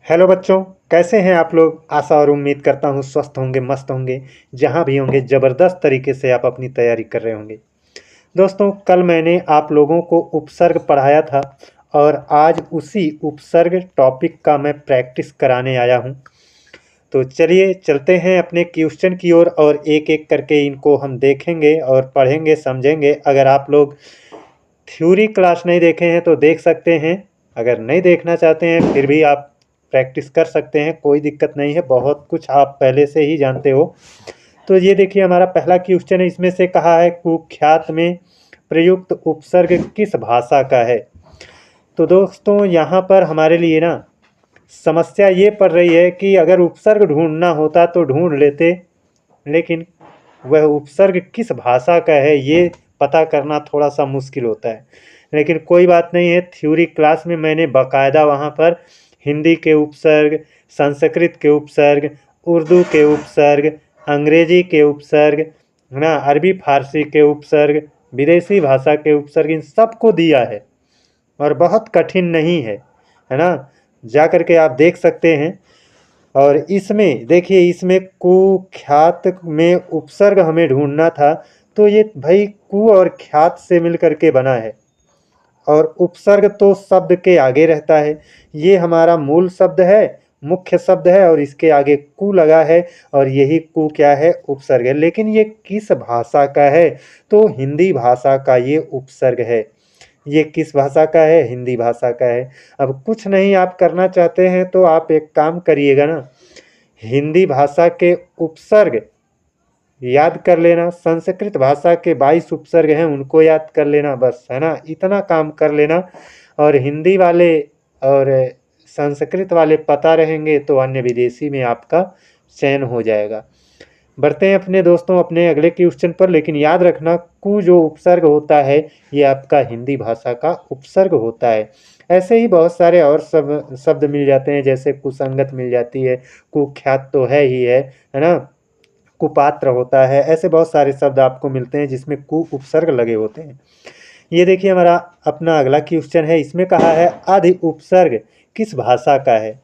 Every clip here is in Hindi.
हेलो बच्चों, कैसे हैं आप लोग। आशा और उम्मीद करता हूँ स्वस्थ होंगे, मस्त होंगे। जहाँ भी होंगे ज़बरदस्त तरीके से आप अपनी तैयारी कर रहे होंगे। दोस्तों, कल मैंने आप लोगों को उपसर्ग पढ़ाया था और आज उसी उपसर्ग टॉपिक का मैं प्रैक्टिस कराने आया हूँ। तो चलिए चलते हैं अपने क्वेश्चन की ओर और एक एक करके इनको हम देखेंगे और पढ़ेंगे, समझेंगे। अगर आप लोग थ्योरी क्लास नहीं देखे हैं तो देख सकते हैं। अगर नहीं देखना चाहते हैं फिर भी आप प्रैक्टिस कर सकते हैं, कोई दिक्कत नहीं है। बहुत कुछ आप पहले से ही जानते हो। तो ये देखिए, हमारा पहला क्वेश्चन है। इसमें से कहा है कुख्यात में प्रयुक्त उपसर्ग किस भाषा का है। तो दोस्तों, यहाँ पर हमारे लिए ना समस्या ये पड़ रही है कि अगर उपसर्ग ढूंढना होता तो ढूंढ लेते, लेकिन वह उपसर्ग किस भाषा का है ये पता करना थोड़ा सा मुश्किल होता है। लेकिन कोई बात नहीं है, थ्योरी क्लास में मैंने बाकायदा वहाँ पर हिंदी के उपसर्ग, संस्कृत के उपसर्ग, उर्दू के उपसर्ग, अंग्रेजी के उपसर्ग, है ना, अरबी फारसी के उपसर्ग, विदेशी भाषा के उपसर्ग, इन सबको दिया है और बहुत कठिन नहीं है ना। जा कर के आप देख सकते हैं। और इसमें देखिए, इसमें कुख्यात में उपसर्ग हमें ढूंढना था। तो ये भाई कु और ख्यात से मिल करके बना है और उपसर्ग तो शब्द के आगे रहता है। ये हमारा मूल शब्द है, मुख्य शब्द है, और इसके आगे कु लगा है और यही कु क्या है, उपसर्ग है। लेकिन ये किस भाषा का है, तो हिंदी भाषा का ये उपसर्ग है। ये किस भाषा का है, हिंदी भाषा का है। अब कुछ नहीं आप करना चाहते हैं तो आप एक काम करिएगा ना, हिंदी भाषा के उपसर्ग याद कर लेना, संस्कृत भाषा के 22 उपसर्ग हैं उनको याद कर लेना, बस, है ना। इतना काम कर लेना और हिंदी वाले और संस्कृत वाले पता रहेंगे तो अन्य विदेशी में आपका चयन हो जाएगा। बढ़ते हैं अपने दोस्तों अपने अगले क्वेश्चन पर। लेकिन याद रखना, कु जो उपसर्ग होता है ये आपका हिंदी भाषा का उपसर्ग होता है। ऐसे ही बहुत सारे और सब शब्द मिल जाते हैं, जैसे कुसंगत मिल जाती है, कुख्यात तो है ही है ना, कुपात्र होता है। ऐसे बहुत सारे शब्द आपको मिलते हैं जिसमें कु उपसर्ग लगे होते हैं। ये देखिए, हमारा अपना अगला क्वेश्चन है। इसमें कहा है आदि उपसर्ग किस भाषा का है।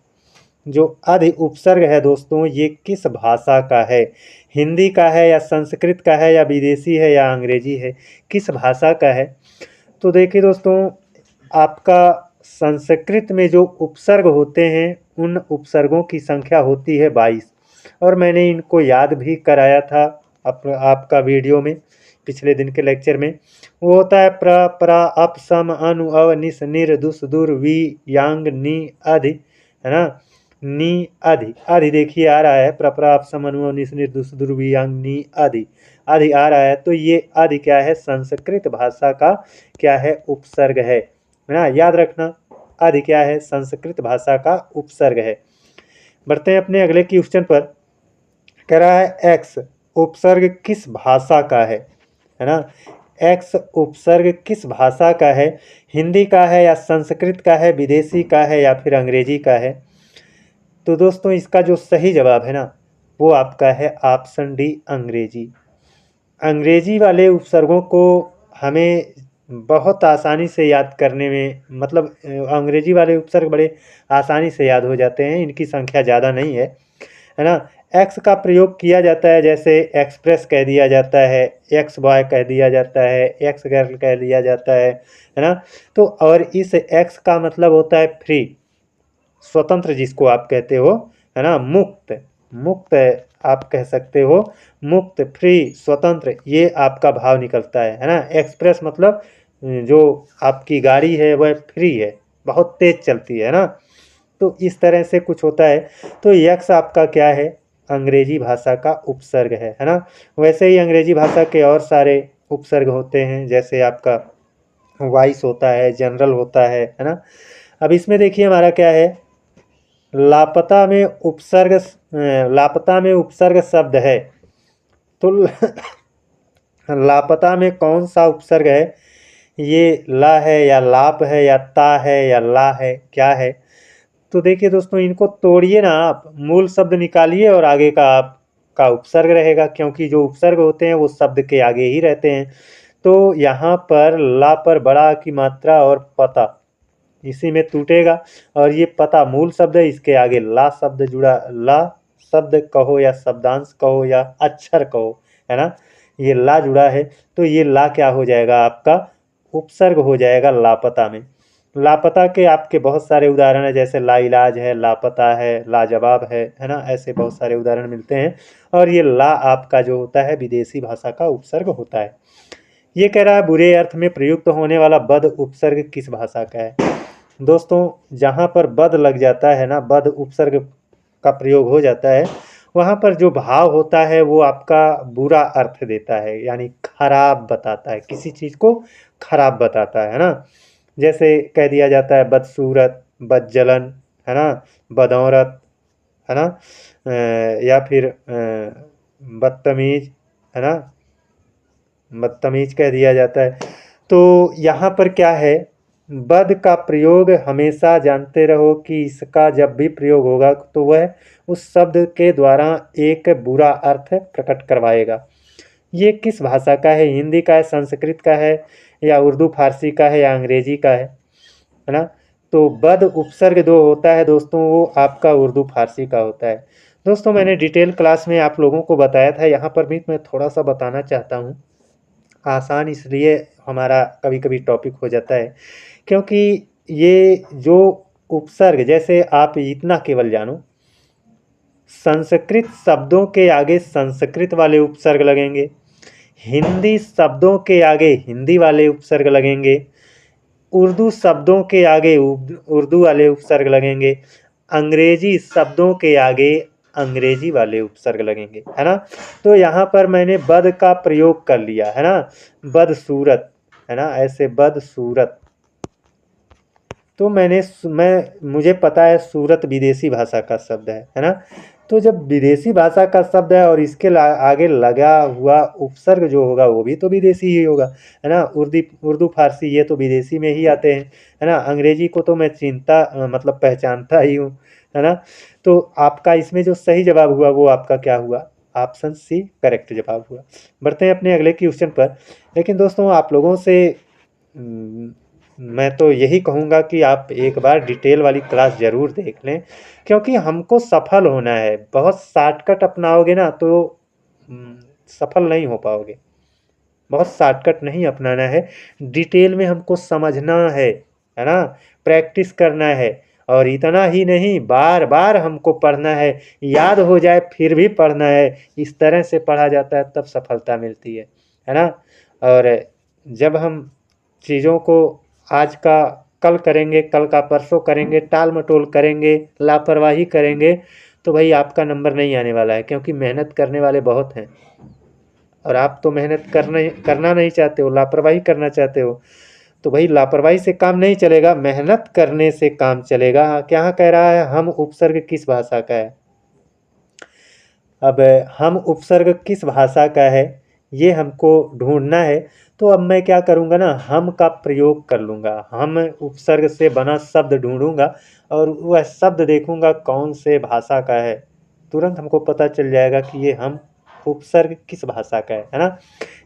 जो आदि उपसर्ग है दोस्तों, ये किस भाषा का है, हिंदी का है या संस्कृत का है या विदेशी है या अंग्रेजी है, किस भाषा का है। तो देखिए दोस्तों, आपका संस्कृत में जो उपसर्ग होते हैं उन उपसर्गों की संख्या होती है 22 और मैंने इनको याद भी कराया था आपका वीडियो में, पिछले दिन के लेक्चर में। वो होता है प्र, प्रा, अप, सम, अनु, अव, निस, निर, दुस, दुर, वी, यांग, नी, अधि, है ना। नी, अधि, अधि देखिए आ रहा है, प्रपरा, अप, सम, अनु, अव, निस, निर, दुस, दुर, वी, यांग, नी, अधि, अधि आ रहा है। तो ये अधि क्या है, संस्कृत भाषा का क्या है, उपसर्ग है ना। याद रखना, अधि क्या है, संस्कृत भाषा का उपसर्ग है। बढ़ते हैं अपने अगले क्वेश्चन पर। कह रहा है एक्स उपसर्ग किस भाषा का है ना। एक्स उपसर्ग किस भाषा का है, हिंदी का है या संस्कृत का है, विदेशी का है या फिर अंग्रेजी का है। तो दोस्तों, इसका जो सही जवाब है ना, वो आपका है ऑप्शन डी, अंग्रेजी। अंग्रेजी वाले उपसर्गों को हमें बहुत आसानी से याद करने में, मतलब अंग्रेजी वाले उपसर्ग बड़े आसानी से याद हो जाते हैं, इनकी संख्या ज़्यादा नहीं है ना। एक्स का प्रयोग किया जाता है, जैसे एक्सप्रेस कह दिया जाता है, एक्स बॉय कह दिया जाता है, एक्स गर्ल कह दिया जाता है ना। तो और इस एक्स का मतलब होता है फ्री, स्वतंत्र जिसको आप कहते हो, है ना, मुक्त, मुक्त आप कह सकते हो, मुक्त, फ्री, स्वतंत्र, ये आपका भाव निकलता है ना। एक्सप्रेस मतलब जो आपकी गाड़ी है वह फ्री है, बहुत तेज चलती है ना। तो इस तरह से कुछ होता है। तो यक्स आपका क्या है, अंग्रेजी भाषा का उपसर्ग है ना। वैसे ही अंग्रेजी भाषा के और सारे उपसर्ग होते हैं, जैसे आपका वॉइस होता है, जनरल होता है ना। अब इसमें देखिए हमारा क्या है, लापता में उपसर्ग, लापता में उपसर्ग शब्द है। तो लापता में कौन सा उपसर्ग है, ये ला है या लाप है या ता है या ला है, क्या है। तो देखिए दोस्तों, इनको तोड़िए ना, आप मूल शब्द निकालिए और आगे का आपका उपसर्ग रहेगा, क्योंकि जो उपसर्ग होते हैं वो शब्द के आगे ही रहते हैं। तो यहाँ पर ला पर बड़ा की मात्रा और पता, इसी में टूटेगा। और ये पता मूल शब्द है, इसके आगे ला शब्द जुड़ा, ला शब्द कहो या शब्दांश कहो या अक्षर कहो, है ना, ये ला जुड़ा है, तो ये ला क्या हो जाएगा, आपका उपसर्ग हो जाएगा लापता में। लापता के आपके बहुत सारे उदाहरण है, जैसे लाइलाज है, लापता है, लाजवाब है ना, ऐसे बहुत सारे उदाहरण मिलते हैं। और ये ला आपका जो होता है विदेशी भाषा का उपसर्ग होता है। ये कह रहा है बुरे अर्थ में प्रयुक्त होने वाला बद उपसर्ग किस भाषा का है। दोस्तों, जहाँ पर बद लग जाता है ना, बद उपसर्ग का प्रयोग हो जाता है, वहाँ पर जो भाव होता है वो आपका बुरा अर्थ देता है, यानी खराब बताता है, किसी चीज़ को खराब बताता है ना। जैसे कह दिया जाता है बदसूरत, बदजलन, है ना, बदौरत, है ना, या फिर बदतमीज, है ना, बदतमीज कह दिया जाता है। तो यहाँ पर क्या है, बद का प्रयोग हमेशा जानते रहो कि इसका जब भी प्रयोग होगा तो वह उस शब्द के द्वारा एक बुरा अर्थ प्रकट करवाएगा। ये किस भाषा का है, हिंदी का है, संस्कृत का है, या उर्दू फारसी का है, या अंग्रेजी का है ना। तो बद उपसर्ग जो होता है दोस्तों, वो आपका उर्दू फारसी का होता है। दोस्तों, मैंने डिटेल क्लास में आप लोगों को बताया था, यहाँ पर भी मैं थोड़ा सा बताना चाहता हूँ। आसान इसलिए हमारा कभी कभी टॉपिक हो जाता है, क्योंकि ये जो उपसर्ग, जैसे आप इतना केवल जानो, संस्कृत शब्दों के आगे संस्कृत वाले उपसर्ग लगेंगे, हिंदी शब्दों के आगे हिंदी वाले उपसर्ग लगेंगे, उर्दू शब्दों के आगे उर्दू वाले उपसर्ग लगेंगे, अंग्रेजी शब्दों के आगे अंग्रेजी वाले उपसर्ग लगेंगे, है ना। तो यहाँ पर मैंने बद का प्रयोग कर लिया, है ना, बदसूरत, है ना, ऐसे बदसूरत। तो मुझे पता है सूरत विदेशी भाषा का शब्द है ना। तो जब विदेशी भाषा का शब्द है और इसके आगे लगा हुआ उपसर्ग जो होगा वो भी तो विदेशी ही होगा, है ना। उर्दू फारसी ये तो विदेशी में ही आते हैं, है ना। अंग्रेजी को तो मैं मतलब पहचानता ही हूँ, है ना। तो आपका इसमें जो सही जवाब हुआ वो आपका क्या हुआ, ऑप्शन सी करेक्ट जवाब हुआ। बढ़ते हैं अपने अगले क्वेश्चन पर। लेकिन दोस्तों, आप लोगों से मैं तो यही कहूँगा कि आप एक बार डिटेल वाली क्लास ज़रूर देख लें, क्योंकि हमको सफल होना है। बहुत शॉर्टकट अपनाओगे ना तो सफल नहीं हो पाओगे। बहुत शॉर्टकट नहीं अपनाना है, डिटेल में हमको समझना है ना, प्रैक्टिस करना है। और इतना ही नहीं, बार बार हमको पढ़ना है, याद हो जाए फिर भी पढ़ना है। इस तरह से पढ़ा जाता है तब सफलता मिलती है ना। और जब हम चीज़ों को आज का कल करेंगे, कल का परसों करेंगे, टाल मटोल करेंगे, लापरवाही करेंगे, तो भाई आपका नंबर नहीं आने वाला है, क्योंकि मेहनत करने वाले बहुत हैं और आप तो मेहनत करना नहीं चाहते हो, लापरवाही करना चाहते हो। तो भाई लापरवाही से काम नहीं चलेगा, मेहनत करने से काम चलेगा। क्या कह रहा है, हम उपसर्ग किस भाषा का है। अब हम उपसर्ग किस भाषा का है ये हमको ढूंढना है। तो अब मैं क्या करूँगा ना, हम का प्रयोग कर लूँगा। हम उपसर्ग से बना शब्द ढूंढूंगा और वह शब्द देखूंगा कौन से भाषा का है, तुरंत हमको पता चल जाएगा कि ये हम उपसर्ग किस भाषा का है ना।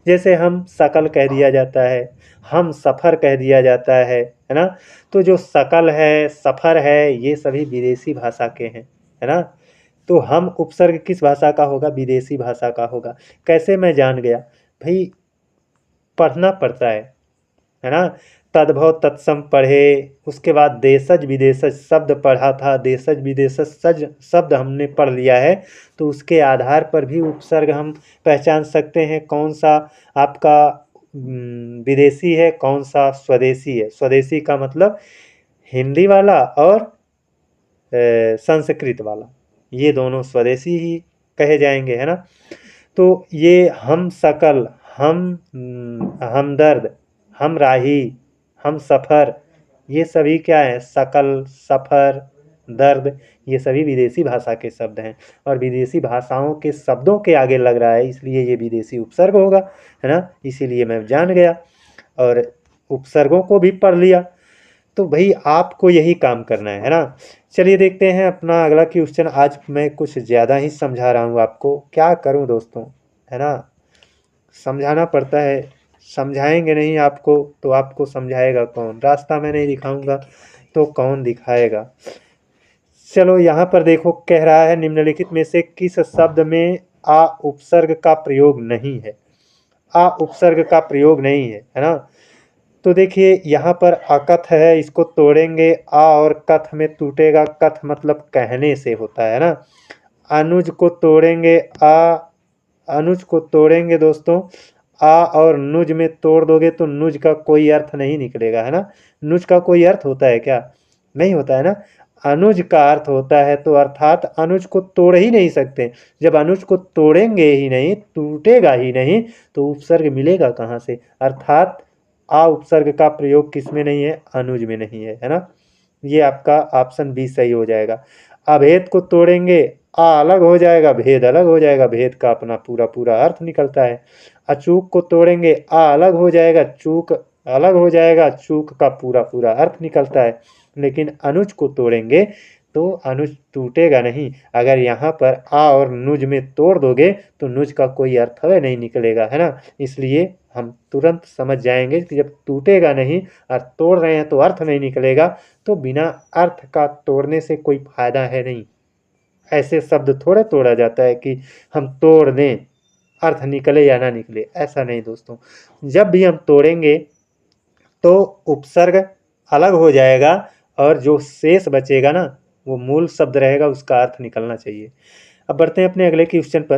जैसे हम शकल कह दिया जाता है, हम सफ़र कह दिया जाता है ना। तो जो शकल है, सफ़र है, ये सभी विदेशी भाषा के हैं, है ना। तो हम उपसर्ग किस भाषा का होगा, विदेशी भाषा का होगा। कैसे मैं जान गया, भाई पढ़ना पड़ता है ना। तद्भव तत्सम पढ़े, उसके बाद देशज विदेशज शब्द पढ़ा था, देशज विदेशज सज शब्द हमने पढ़ लिया है। तो उसके आधार पर भी उपसर्ग हम पहचान सकते हैं कौन सा आपका विदेशी है, कौन सा स्वदेशी है। स्वदेशी का मतलब हिंदी वाला और संस्कृत वाला, ये दोनों स्वदेशी ही कहे जाएंगे, है ना। तो ये हम शकल, हमदर्द, हम राही, हम सफ़र, ये सभी क्या है, शकल, सफ़र, दर्द, ये सभी विदेशी भाषा के शब्द हैं। और विदेशी भाषाओं के शब्दों के आगे लग रहा है, इसलिए ये विदेशी उपसर्ग होगा, है ना। इसीलिए मैं जान गया और उपसर्गों को भी पढ़ लिया। तो भाई आपको यही काम करना है ना। चलिए देखते हैं अपना अगला क्वेश्चन। आज मैं कुछ ज़्यादा ही समझा रहा हूँ आपको, क्या करूँ दोस्तों, है ना। समझाना पड़ता है, समझाएंगे नहीं आपको तो आपको समझाएगा कौन, रास्ता मैं नहीं दिखाऊंगा तो कौन दिखाएगा। चलो यहाँ पर देखो, कह रहा है निम्नलिखित में से किस शब्द में आ उपसर्ग का प्रयोग नहीं है। आ उपसर्ग का प्रयोग नहीं है ना। तो देखिए यहाँ पर अकथ है, इसको तोड़ेंगे आ और कथ में टूटेगा। कथ मतलब कहने से होता है ना। अनुज को तोड़ेंगे अनुज को तोड़ेंगे दोस्तों, आ और नुज में तोड़ दोगे तो नुज का कोई अर्थ नहीं निकलेगा, है ना। नुज का कोई अर्थ होता है क्या? नहीं होता है ना। अनुज का अर्थ होता है, तो अर्थात अनुज को तोड़ ही नहीं सकते। जब अनुज को तोड़ेंगे ही नहीं, टूटेगा ही नहीं, तो उपसर्ग मिलेगा कहाँ से? अर्थात आ उपसर्ग का प्रयोग किस में नहीं है? अनुज में नहीं है ना। ये आपका ऑप्शन बी सही हो जाएगा। अभेद को तोड़ेंगे, आ अलग हो जाएगा, भेद अलग हो जाएगा। भेद का अपना पूरा पूरा अर्थ निकलता है। अचूक को तोड़ेंगे, आ अलग हो जाएगा, चूक अलग हो जाएगा, चूक का पूरा पूरा अर्थ निकलता है। लेकिन अनुज को तोड़ेंगे तो अनुज टूटेगा नहीं। अगर यहाँ पर आ और नुज में तोड़ दोगे तो नुज का कोई अर्थ नहीं निकलेगा, है ना। इसलिए हम तुरंत समझ जाएंगे कि जब टूटेगा नहीं और तोड़ रहे हैं तो अर्थ नहीं निकलेगा, तो बिना अर्थ का तोड़ने से कोई फायदा है नहीं। ऐसे शब्द थोड़े तोड़ा जाता है कि हम तोड़ दें, अर्थ निकले या ना निकले, ऐसा नहीं दोस्तों। जब भी हम तोड़ेंगे तो उपसर्ग अलग हो जाएगा और जो शेष बचेगा ना, वो मूल शब्द रहेगा, उसका अर्थ निकलना चाहिए। अब बढ़ते हैं अपने अगले क्वेश्चन पर।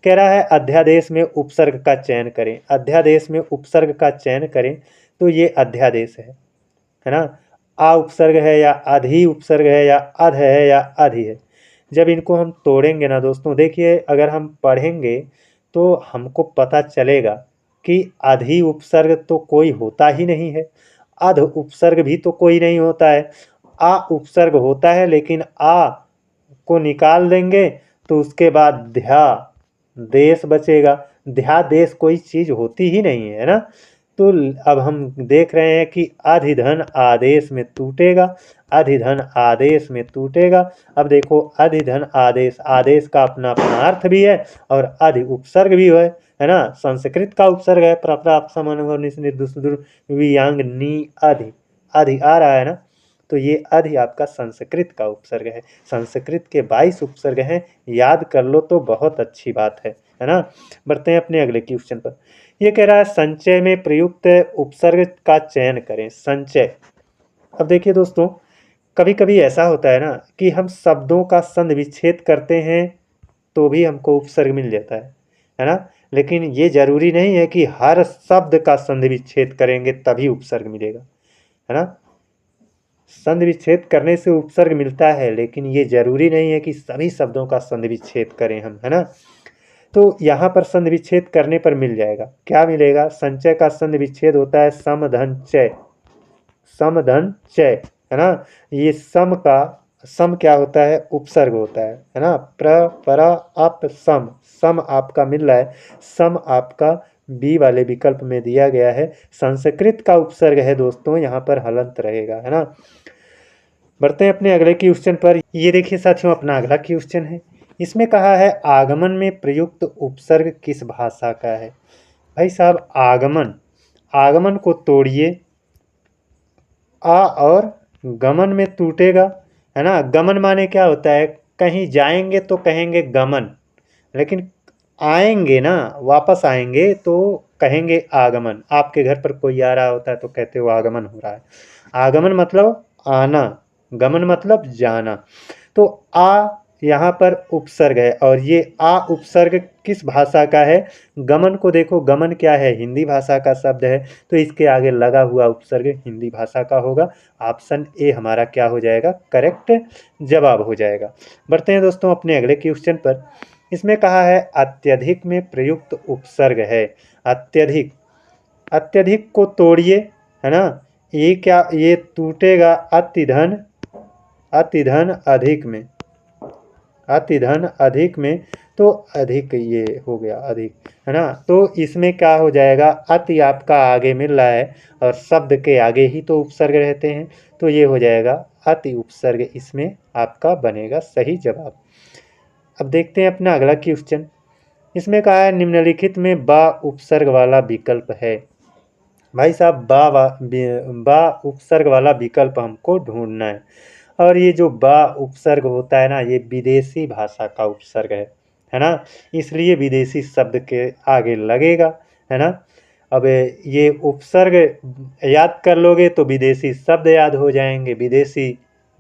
कह रहा है अध्यादेश में उपसर्ग का चयन करें। अध्यादेश में उपसर्ग का चयन करें, तो ये अध्यादेश है ना। आ उपसर्ग है या अधि उपसर्ग है या अध है या अधि है। जब इनको हम तोड़ेंगे ना दोस्तों, देखिए अगर हम पढ़ेंगे तो हमको पता चलेगा कि अधि उपसर्ग तो कोई होता ही नहीं है, अध उपसर्ग भी तो कोई नहीं होता है। आ उपसर्ग होता है, लेकिन आ को निकाल देंगे तो उसके बाद ध्या देश बचेगा। ध्या देश कोई चीज होती ही नहीं है ना। तो अब हम देख रहे हैं कि अधिधन आदेश में टूटेगा, अधिधन आदेश में टूटेगा। अब देखो अधिधन आदेश, आदेश का अपना अपना अर्थ भी है और अधि उपसर्ग भी है ना। संस्कृत का उपसर्ग है, वियांग नी अधि, अधि आ रहा है ना। तो ये अधि आपका संस्कृत का उपसर्ग है। संस्कृत के 22 उपसर्ग हैं, याद कर लो तो बहुत अच्छी बात है ना। बढ़ते हैं अपने अगले क्वेश्चन पर। ये कह रहा है संचय में प्रयुक्त उपसर्ग का चयन करें। संचय, अब देखिए दोस्तों, कभी कभी ऐसा होता है ना कि हम शब्दों का संध विच्छेद करते हैं तो भी हमको उपसर्ग मिल जाता है ना। लेकिन ये जरूरी नहीं है कि हर शब्द का संधि विच्छेद करेंगे तभी उपसर्ग मिलेगा, है ना। संधि विच्छेद करने से उपसर्ग मिलता है, लेकिन ये जरूरी नहीं है कि सभी शब्दों का संधि विच्छेद करें हम, है ना। तो यहाँ पर संधि विच्छेद करने पर मिल जाएगा, क्या मिलेगा? संचय का संधि विच्छेद होता है समधन चय, समधन चय, है ना। ये सम का सम क्या होता है? उपसर्ग होता है ना। प्र पर अप सम, सम आपका मिल रहा है, सम आपका बी वाले विकल्प में दिया गया है। संस्कृत का उपसर्ग है दोस्तों, यहाँ पर हलंत रहेगा, है ना। बढ़ते हैं अपने अगले क्वेश्चन पर। ये देखिए साथियों, अपना अगला क्वेश्चन है। इसमें कहा है आगमन में प्रयुक्त उपसर्ग किस भाषा का है। भाई साहब, आगमन, आगमन को तोड़िए, आ और गमन में टूटेगा, है ना। गमन माने क्या होता है? कहीं जाएंगे तो कहेंगे गमन, लेकिन आएंगे ना, वापस आएंगे तो कहेंगे आगमन। आपके घर पर कोई आ रहा होता है तो कहते हो आगमन हो रहा है। आगमन मतलब आना, गमन मतलब जाना। तो आ यहाँ पर उपसर्ग है और ये आ उपसर्ग किस भाषा का है? गमन को देखो, गमन क्या है? हिंदी भाषा का शब्द है, तो इसके आगे लगा हुआ उपसर्ग हिंदी भाषा का होगा। ऑप्शन ए हमारा क्या हो जाएगा? करेक्ट जवाब हो जाएगा। बढ़ते हैं दोस्तों अपने अगले क्वेश्चन पर। इसमें कहा है अत्यधिक में प्रयुक्त उपसर्ग है। अत्यधिक, अत्यधिक को तोड़िए, है ना। ये क्या? ये टूटेगा अतिधन, अतिधन अधिक में, अतिधन अधिक में, तो अधिक ये हो गया अधिक, है ना। तो इसमें क्या हो जाएगा? अति आपका आगे मिल रहा है और शब्द के आगे ही तो उपसर्ग रहते हैं, तो ये हो जाएगा अति उपसर्ग, इसमें आपका बनेगा सही जवाब। अब देखते हैं अपना अगला क्वेश्चन। इसमें कहा है निम्नलिखित में बा उपसर्ग वाला विकल्प है। भाई साहब बा उपसर्ग वाला विकल्प हमको ढूंढना है। और ये जो बा उपसर्ग होता है ना, ये विदेशी भाषा का उपसर्ग है ना। इसलिए विदेशी शब्द के आगे लगेगा, है ना। अब ये उपसर्ग याद कर लोगे तो विदेशी शब्द याद हो जाएंगे, विदेशी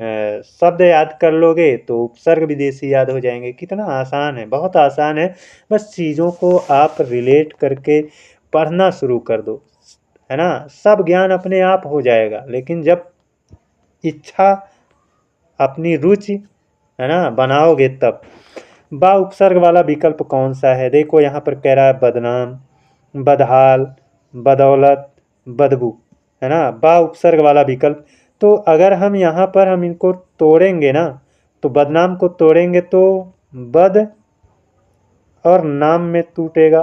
शब्द याद कर लोगे तो उपसर्ग विदेशी याद हो जाएंगे। कितना आसान है, बहुत आसान है। बस चीज़ों को आप रिलेट करके पढ़ना शुरू कर दो, है ना। सब ज्ञान अपने आप हो जाएगा, लेकिन जब इच्छा, अपनी रुचि, है ना, बनाओगे तब। बा उपसर्ग वाला विकल्प कौन सा है? देखो यहाँ पर कह रहा है बदनाम, बदहाल, बदौलत, बदबू, है ना। बा उपसर्ग वाला विकल्प। तो अगर हम यहाँ पर हम इनको तोड़ेंगे ना, तो बदनाम को तोड़ेंगे तो बद और नाम में टूटेगा।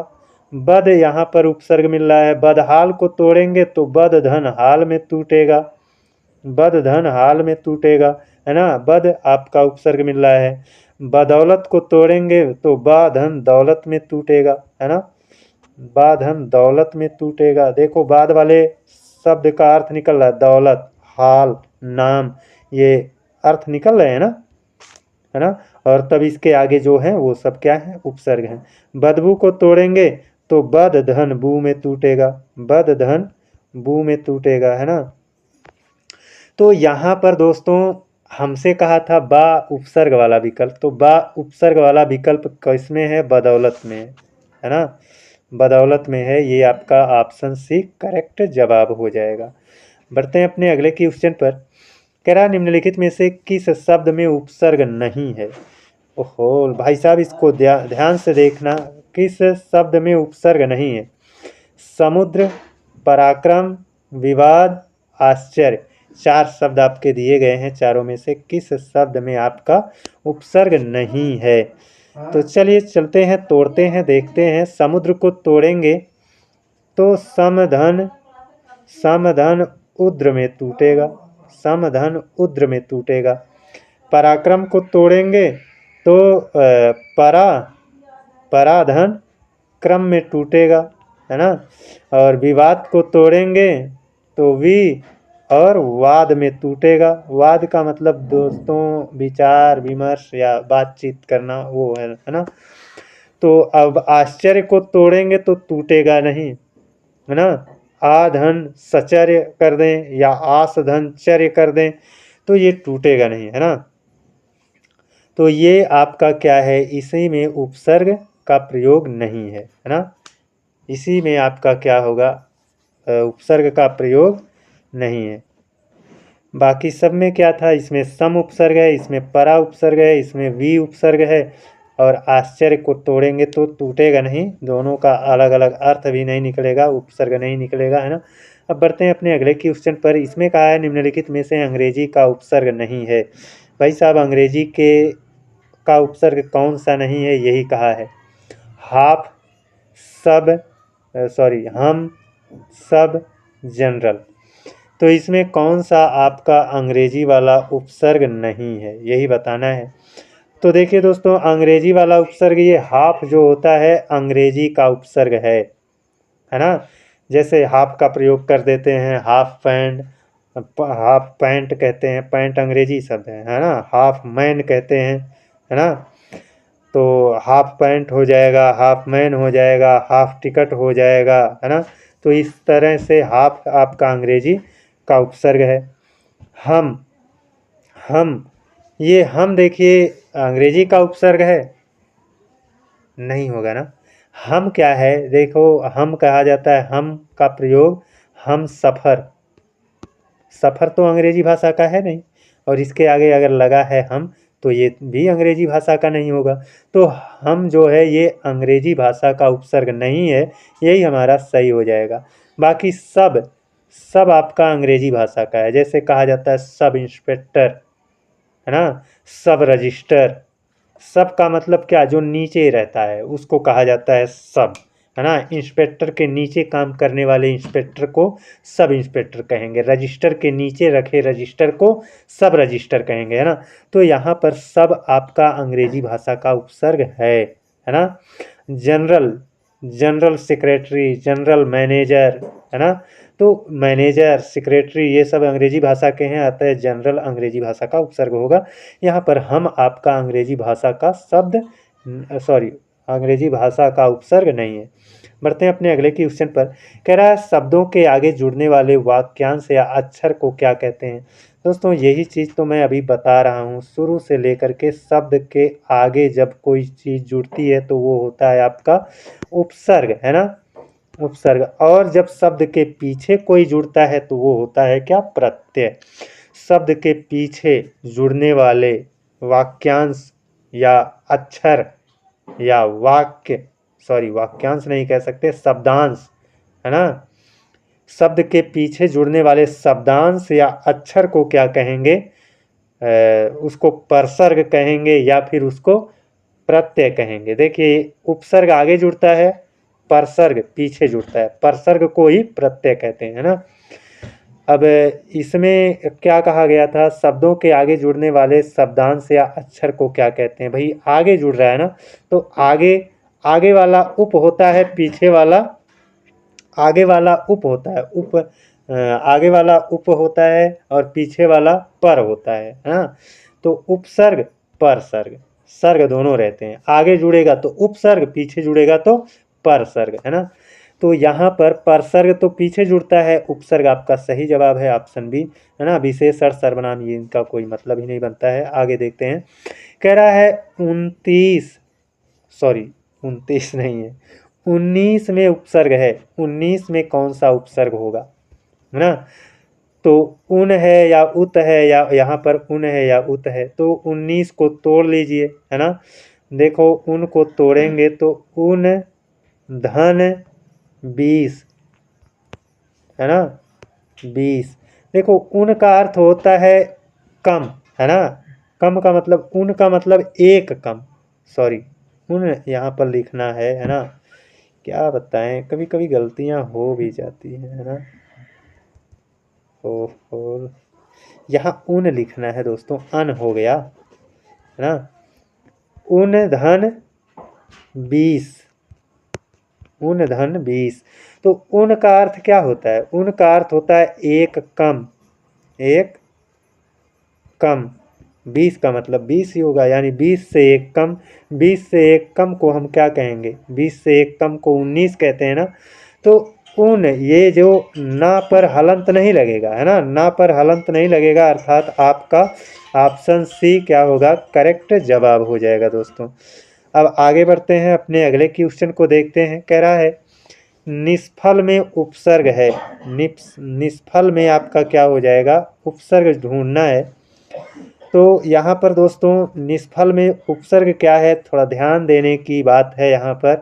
बद यहाँ पर उपसर्ग मिल रहा है। बदहाल को तोड़ेंगे तो बद धन हाल में टूटेगा, बद धन हाल में टूटेगा, है ना। बद आपका उपसर्ग मिल रहा है। बदौलत को तोड़ेंगे तो बा धन दौलत में टूटेगा, है ना। बा धन दौलत में टूटेगा। देखो बाद वाले शब्द का अर्थ निकल रहा है, दौलत, हाल, नाम, ये अर्थ निकल रहे हैं ना, है ना। और तब इसके आगे जो है वो सब क्या है? उपसर्ग है। बदबू को तोड़ेंगे तो बद धन बू में टूटेगा, बद धन बू में टूटेगा, है ना। तो यहाँ पर दोस्तों हमसे कहा था बा उपसर्ग वाला विकल्प, तो बा उपसर्ग वाला विकल्प किसमें है? बदौलत में है ना। बदौलत में है। ये आपका ऑप्शन सी करेक्ट जवाब हो जाएगा। बढ़ते हैं अपने अगले क्वेश्चन पर। कह रहा निम्नलिखित में से किस शब्द में उपसर्ग नहीं है? ओहो भाई साहब, इसको ध्यान से देखना। किस शब्द में उपसर्ग नहीं है? समुद्र, पराक्रम, विवाद, आश्चर्य। चार शब्द आपके दिए गए हैं, चारों में से किस शब्द में आपका उपसर्ग नहीं है? तो चलिए चलते हैं, तोड़ते हैं, देखते हैं। समुद्र को तोड़ेंगे तो समधन, समधन उद्र में टूटेगा, समधन उद्र में टूटेगा। पराक्रम को तोड़ेंगे तो परा, पराधन क्रम में टूटेगा, है ना। और विवाद को तोड़ेंगे तो वि और वाद में टूटेगा। वाद का मतलब दोस्तों विचार विमर्श या बातचीत करना, वो है ना। तो अब आश्चर्य को तोड़ेंगे तो टूटेगा नहीं, है ना। आ धन सचर्य कर दें या आस धन चर्य कर दें तो ये टूटेगा नहीं, है ना। तो ये आपका क्या है? इसी में उपसर्ग का प्रयोग नहीं है ना। इसी में आपका क्या होगा? उपसर्ग का प्रयोग नहीं है। बाकी सब में क्या था? इसमें सम उपसर्ग है, इसमें परा उपसर्ग है, इसमें वी उपसर्ग है। और आश्चर्य को तोड़ेंगे तो टूटेगा नहीं, दोनों का अलग अलग अर्थ भी नहीं निकलेगा, उपसर्ग नहीं निकलेगा, है ना। अब बढ़ते हैं अपने अगले क्वेश्चन पर। इसमें कहा है निम्नलिखित में से अंग्रेजी का उपसर्ग नहीं है। भाई साहब अंग्रेजी के का उपसर्ग कौन सा नहीं है? यही कहा है। हाफ, सब, सॉरी हम, सब, जनरल। तो इसमें कौन सा आपका अंग्रेजी वाला उपसर्ग नहीं है, यही बताना है। तो देखिए दोस्तों, अंग्रेजी वाला उपसर्ग ये हाफ जो होता है अंग्रेजी का उपसर्ग है ना। जैसे हाफ का प्रयोग कर देते हैं, हाफ पैंट, हाफ पैंट कहते हैं, पैंट अंग्रेजी शब्द है ना। हाफ मैन कहते हैं, है ना। तो हाफ पैंट हो जाएगा, हाफ मैन हो जाएगा, हाफ टिकट हो जाएगा, है ना। तो इस तरह से हाफ आपका अंग्रेजी का उपसर्ग है। हम, ये हम देखिए अंग्रेजी का उपसर्ग है? नहीं होगा ना। हम क्या है? देखो हम कहा जाता है, हम का प्रयोग हम सफ़र, सफ़र तो अंग्रेजी भाषा का है नहीं, और इसके आगे अगर लगा है हम तो ये भी अंग्रेजी भाषा का नहीं होगा। तो हम जो है ये अंग्रेजी भाषा का उपसर्ग नहीं है, यही हमारा सही हो जाएगा। बाकी सब, सब आपका अंग्रेजी भाषा का है। जैसे कहा जाता है सब इंस्पेक्टर, है ना, सब रजिस्टर। सब का मतलब क्या? जो नीचे रहता है उसको कहा जाता है सब, है ना। इंस्पेक्टर के नीचे काम करने वाले इंस्पेक्टर को सब इंस्पेक्टर कहेंगे। रजिस्टर के नीचे रखे रजिस्टर को सब रजिस्टर कहेंगे, है ना। तो यहाँ पर सब आपका अंग्रेजी भाषा का उपसर्ग है ना। General, general secretary, general manager, है ना। तो मैनेजर, सेक्रेटरी ये सब अंग्रेजी भाषा के हैं, अतः जनरल अंग्रेजी भाषा का उपसर्ग होगा। यहाँ पर हम आपका अंग्रेजी भाषा का शब्द सॉरी अंग्रेजी भाषा का उपसर्ग नहीं है। बढ़ते हैं अपने अगले क्वेश्चन पर। कह रहा है शब्दों के आगे जुड़ने वाले वाक्यांश या अक्षर को क्या कहते हैं। दोस्तों यही चीज़ तो मैं अभी बता रहा हूँ, शुरू से लेकर के शब्द के आगे जब कोई चीज़ जुड़ती है तो वो होता है आपका उपसर्ग, है ना, उपसर्ग। और जब शब्द के पीछे कोई जुड़ता है तो वो होता है क्या, प्रत्यय। शब्द के पीछे जुड़ने वाले वाक्यांश या अक्षर या वाक्यांश नहीं कह सकते, शब्दांश, है ना। शब्द के पीछे जुड़ने वाले शब्दांश या अक्षर को क्या कहेंगे, उसको परसर्ग कहेंगे या फिर उसको प्रत्यय कहेंगे। देखिए उपसर्ग आगे जुड़ता है, परसर्ग पीछे जुड़ता है, परसर्ग को ही प्रत्यय कहते हैं, है ना। अब इसमें क्या कहा गया था, शब्दों के आगे जुड़ने वाले शब्दांश या अक्षर को क्या कहते हैं। भाई आगे जुड़ रहा है ना, तो आगे आगे वाला उप होता है, पीछे वाला आगे वाला उप होता है, आगे वाला उप होता है और पीछे वाला पर होता है ना। तो उपसर्ग परसर्ग सर्ग दोनों रहते हैं, आगे जुड़ेगा तो उपसर्ग, पीछे जुड़ेगा तो परसर्ग, है ना। तो यहाँ पर परसर्ग तो पीछे जुड़ता है, उपसर्ग आपका सही जवाब है ऑप्शन बी, है ना। विशेष अर्थ सर्वनाम ये इनका कोई मतलब ही नहीं बनता है। आगे देखते हैं, कह रहा है 29 नहीं है, 19 में उपसर्ग है, 19 में कौन सा उपसर्ग होगा, है ना। तो उन है या उत है, या यहाँ पर उन है या उत है, तो 19 को तोड़ लीजिए, है ना। देखो उन को तोड़ेंगे तो उन धन 20, है ना, 20। देखो उन का अर्थ होता है कम, है ना। कम का मतलब, उन का मतलब एक कम, सॉरी उन यहाँ पर लिखना है ना। क्या बताएं, कभी कभी गलतियां हो भी जाती हैं, है ना। ओहो, यहाँ उन लिखना है दोस्तों, अन हो गया, है ना। उन धन 20, उन धन 20। तो उन का अर्थ क्या होता है, उन का अर्थ होता है एक कम, एक कम। 20 का मतलब 20 ही होगा, यानी 20 से एक कम। 20 से एक कम को हम क्या कहेंगे, 20 से एक कम को 19 कहते हैं ना। तो उन, ये जो ना पर हलंत नहीं लगेगा, है ना, ना पर हलंत नहीं लगेगा, अर्थात आपका ऑप्शन सी क्या होगा, करेक्ट जवाब हो जाएगा दोस्तों। अब आगे बढ़ते हैं, अपने अगले क्वेश्चन को देखते हैं। कह रहा है निष्फल में उपसर्ग है, निष्फल में आपका क्या हो जाएगा, उपसर्ग ढूंढना है। तो यहाँ पर दोस्तों निष्फल में उपसर्ग क्या है, थोड़ा ध्यान देने की बात है यहाँ पर।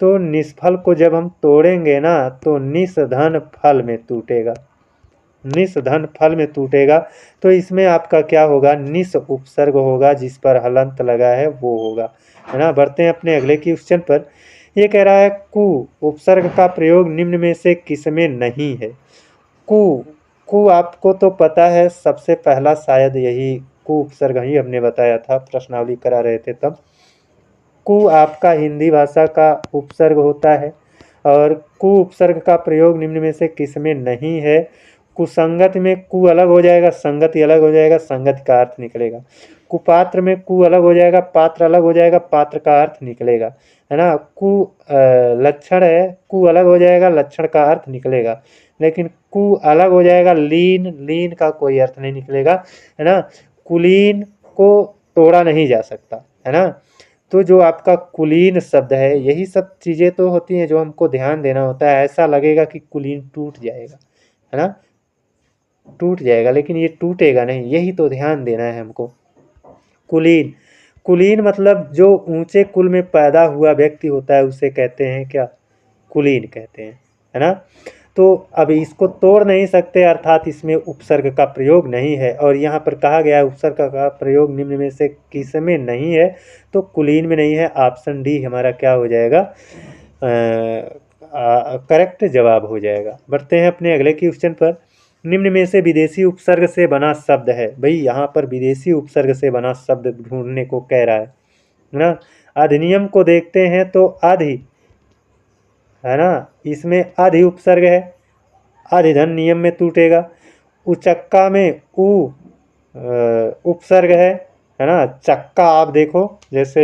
तो निष्फल को जब हम तोड़ेंगे ना तो निस धन फल में टूटेगा, निस धन फल में टूटेगा। तो इसमें आपका क्या होगा, निस उपसर्ग होगा, जिस पर हलंत लगा है वो होगा, है ना। बढ़ते हैं अपने अगले क्वेश्चन पर। ये कह रहा है कु उपसर्ग का प्रयोग निम्न में से किसमें नहीं है। कु, कु आपको तो पता है, सबसे पहला शायद यही कु उपसर्ग ही हमने बताया था, प्रश्नावली करा रहे थे तब। कु आपका हिंदी भाषा का उपसर्ग होता है, और कु उपसर्ग का प्रयोग निम्न में से किसमें नहीं है। कुसंगत में कु अलग हो जाएगा, संगति अलग हो जाएगा, संगति का अर्थ निकलेगा। कुपात्र में कु अलग हो जाएगा, पात्र अलग हो जाएगा, पात्र का अर्थ निकलेगा, है ना। लक्षण है, कु अलग हो जाएगा, लक्षण का अर्थ निकलेगा। लेकिन कु अलग हो जाएगा, लीन, लीन का कोई अर्थ नहीं निकलेगा, है ना। कुलीन को तोड़ा नहीं जा सकता, है ना। तो जो आपका कुलीन शब्द है, यही सब चीज़ें तो होती हैं जो हमको ध्यान देना होता है। ऐसा लगेगा कि कुलीन टूट जाएगा, है ना, टूट जाएगा, लेकिन ये टूटेगा नहीं, यही तो ध्यान देना है हमको। कुलीन, कुलीन मतलब जो ऊंचे कुल में पैदा हुआ व्यक्ति होता है उसे कहते हैं क्या, कुलीन कहते हैं, है ना। तो अब इसको तोड़ नहीं सकते, अर्थात इसमें उपसर्ग का प्रयोग नहीं है। और यहाँ पर कहा गया है उपसर्ग का प्रयोग निम्न में से किस में नहीं है, तो कुलीन में नहीं है। ऑप्शन डी हमारा क्या हो जाएगा, करेक्ट जवाब हो जाएगा। बढ़ते हैं अपने अगले क्वेश्चन पर। निम्न में से विदेशी उपसर्ग से बना शब्द है। भाई यहाँ पर विदेशी उपसर्ग से बना शब्द ढूंढने को कह रहा है ना। अधिनियम को देखते हैं तो है ना। इसमें अधि उपसर्ग है, अधिधन नियम में टूटेगा। उचक्का में उ उपसर्ग है ना। चक्का आप देखो जैसे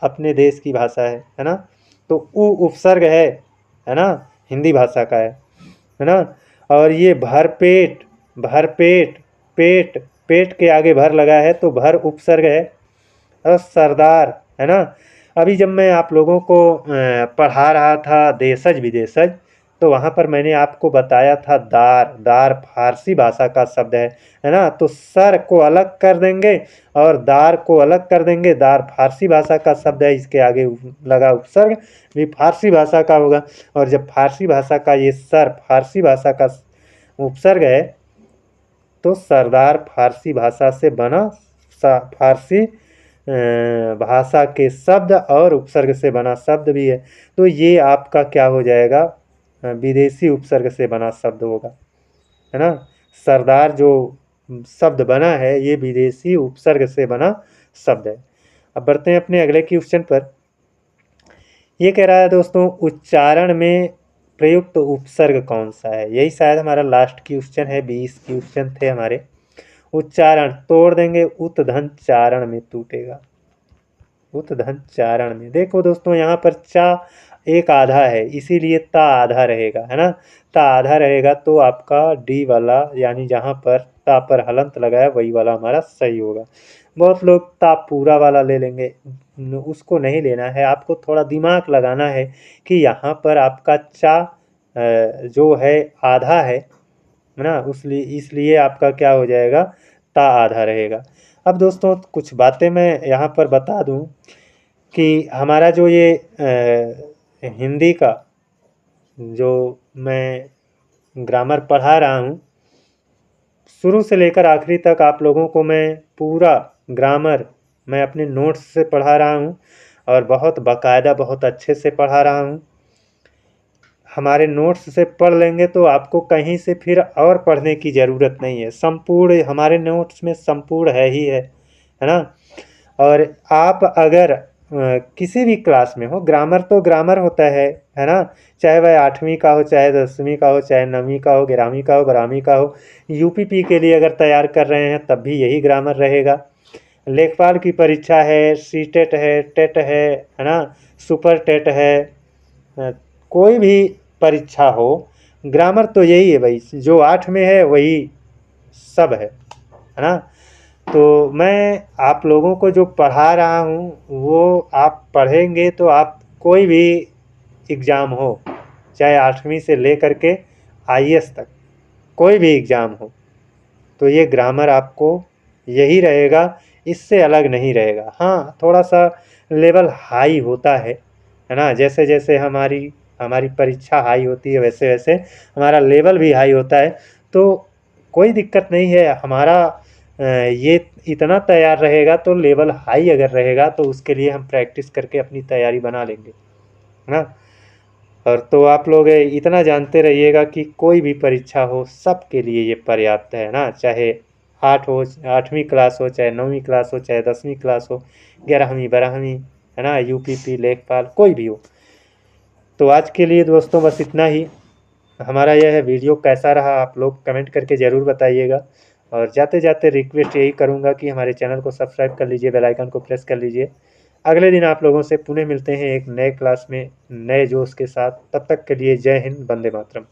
अपने देश की भाषा है ना, तो उ उपसर्ग है ना, हिंदी भाषा का है ना। और ये भरपेट, भरपेट, पेट, पेट के आगे भर लगा है तो भर उपसर्ग है। और सरदार है ना। अभी जब मैं आप लोगों को पढ़ा रहा था देशज विदेशज, तो वहाँ पर मैंने आपको बताया था दार, दार फारसी भाषा का शब्द है ना। तो सर को अलग कर देंगे और दार को अलग कर देंगे। दार फारसी भाषा का शब्द है, इसके आगे लगा उपसर्ग भी फारसी भाषा का होगा। और जब फारसी भाषा का ये सर फारसी भाषा का उपसर्ग है, तो सरदार फारसी भाषा से बना, फारसी भाषा के शब्द और उपसर्ग से बना शब्द भी है। तो ये आपका क्या हो जाएगा, विदेशी उपसर्ग से बना शब्द होगा, है ना। सरदार जो शब्द बना है ये विदेशी उपसर्ग से बना शब्द है। अब बढ़ते हैं अपने अगले क्वेश्चन पर। ये कह रहा है दोस्तों, उच्चारण में प्रयुक्त उपसर्ग कौन सा है। यही शायद हमारा लास्ट क्वेश्चन है, 20 क्वेश्चन थे हमारे। उच्चारण तोड़ देंगे, उत धन चारण में टूटेगा। उत धन चारण में देखो दोस्तों, यहाँ पर चा एक आधा है इसीलिए ता आधा रहेगा, है ना। ता आधा रहेगा तो आपका डी वाला, यानी जहाँ पर ता पर हलंत लगा है वही वाला हमारा सही होगा। बहुत लोग ता पूरा वाला ले लेंगे, उसको नहीं लेना है। आपको थोड़ा दिमाग लगाना है कि यहाँ पर आपका चा जो है आधा है ना, इसलिए आपका क्या हो जाएगा, ता आधा रहेगा। अब दोस्तों कुछ बातें मैं यहाँ पर बता दूँ कि हमारा जो ये हिंदी का जो मैं ग्रामर पढ़ा रहा हूँ, शुरू से लेकर आखिरी तक आप लोगों को मैं पूरा ग्रामर मैं अपने नोट्स से पढ़ा रहा हूँ और बहुत बाकायदा बहुत अच्छे से पढ़ा रहा हूँ। हमारे नोट्स से पढ़ लेंगे तो आपको कहीं से फिर और पढ़ने की ज़रूरत नहीं है। संपूर्ण हमारे नोट्स में संपूर्ण है ना। और आप अगर किसी भी क्लास में हो, ग्रामर तो ग्रामर होता है ना। चाहे वह 8वीं का हो, चाहे 10वीं का हो, चाहे 9वीं का हो, 11वीं का हो, 12वीं का हो। यूपीपी के लिए अगर तैयार कर रहे हैं तब भी यही ग्रामर रहेगा। लेखपाल की परीक्षा है, सीटेट है, टेट है ना, सुपर टेट है, कोई भी परीक्षा हो, ग्रामर तो यही है भाई। जो 8 में है वही सब है ना। तो मैं आप लोगों को जो पढ़ा रहा हूँ वो आप पढ़ेंगे तो आप कोई भी एग्ज़ाम हो, चाहे 8वीं से ले कर के आईएएस तक कोई भी एग्ज़ाम हो, तो ये ग्रामर आपको यही रहेगा, इससे अलग नहीं रहेगा। हाँ, थोड़ा सा लेवल हाई होता है ना। जैसे जैसे हमारी हमारी परीक्षा हाई होती है वैसे वैसे हमारा लेवल भी हाई होता है। तो कोई दिक्कत नहीं है, हमारा ये इतना तैयार रहेगा तो लेवल हाई अगर रहेगा तो उसके लिए हम प्रैक्टिस करके अपनी तैयारी बना लेंगे, है ना। और तो आप लोग इतना जानते रहिएगा कि कोई भी परीक्षा हो सबके लिए ये पर्याप्त है ना। चाहे 8वीं क्लास हो, चाहे 9वीं क्लास हो, चाहे 10वीं क्लास हो, 11वीं 12वीं, है ना, यूपीपी लेखपाल कोई भी हो। तो आज के लिए दोस्तों बस इतना ही। हमारा यह वीडियो कैसा रहा आप लोग कमेंट करके ज़रूर बताइएगा। और जाते जाते रिक्वेस्ट यही करूँगा कि हमारे चैनल को सब्सक्राइब कर लीजिए, बेल आइकन को प्रेस कर लीजिए। अगले दिन आप लोगों से पुनः मिलते हैं एक नए क्लास में नए जोश के साथ। तब तक के लिए जय हिंद, वंदे मातरम।